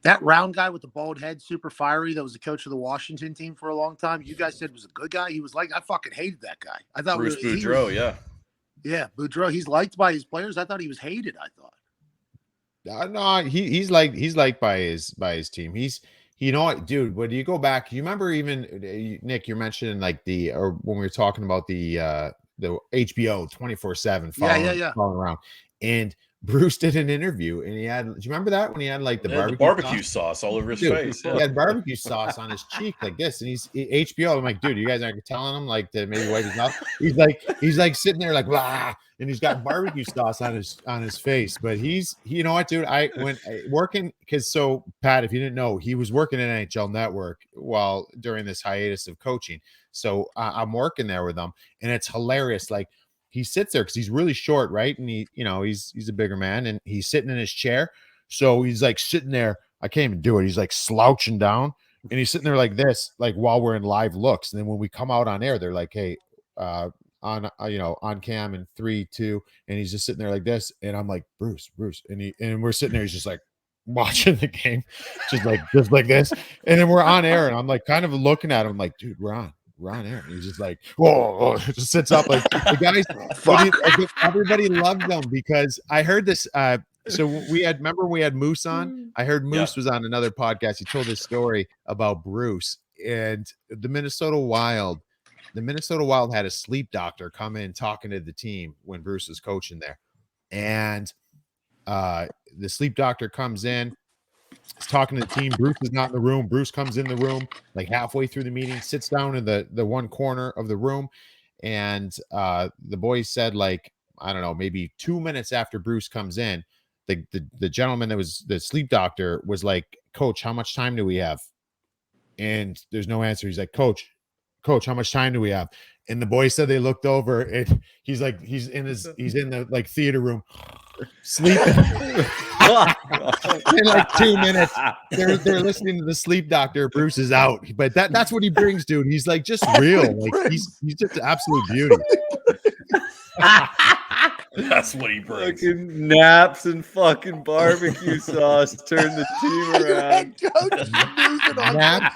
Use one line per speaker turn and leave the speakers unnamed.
That round guy with the bald head, super fiery, that was the coach of the Washington team for a long time. You guys said was a good guy. He was like, I fucking hated that guy. I thought
Bruce Bordeau,
yeah, Boudreaux. He's liked by his players. I thought he was hated. I thought.
No, he's liked by his team. You know what, dude? When you go back, you remember even Nick, you're mentioning like when we were talking about the HBO 24/7 following around, and Bruce did an interview, and he had. Do you remember that when he had like the
barbecue sauce all over his face?
He had barbecue sauce on his cheek like this, and he's HBO. I'm like, dude, you guys aren't telling him like to maybe wipe his mouth. He's like sitting there like blah, and he's got barbecue sauce on his face. But you know what, dude? I went working because so Pat, if you didn't know, he was working at NHL Network during this hiatus of coaching. So I'm working there with him, and it's hilarious. Like. He sits there because he's really short, right? And he's a bigger man, and he's sitting in his chair. So he's like sitting there. I can't even do it. He's like slouching down, and he's sitting there like this, like while we're in live looks. And then when we come out on air, they're like, "Hey, on cam in 3, 2," and he's just sitting there like this. And I'm like, Bruce, and we're sitting there. He's just like watching the game, just like this. And then we're on air, and I'm like kind of looking at him, like, dude, we're on air. And he's just like, whoa, just sits up like the guys. Everybody loved them because I heard this. So we had Moose on. I heard Moose was on another podcast. He told this story about Bruce and the Minnesota Wild. The Minnesota Wild had a sleep doctor come in talking to the team when Bruce was coaching there, and the sleep doctor comes in. He's talking to the team. Bruce is not in the room. Bruce comes in the room like halfway through the meeting, sits down in the one corner of the room. And the boys said, like, I don't know, maybe 2 minutes after Bruce comes in, the gentleman that was the sleep doctor was like, Coach, how much time do we have? And there's no answer. He's like, Coach, how much time do we have? And the boys said they looked over, and he's like, he's in the like theater room sleeping. In like 2 minutes, they're listening to the sleep doctor. Bruce is out, but that's what he brings, dude. He's like just real, like he's just absolute beauty.
That's what he brings.
Fucking naps and fucking barbecue sauce turn the team around.
Coach,
Naps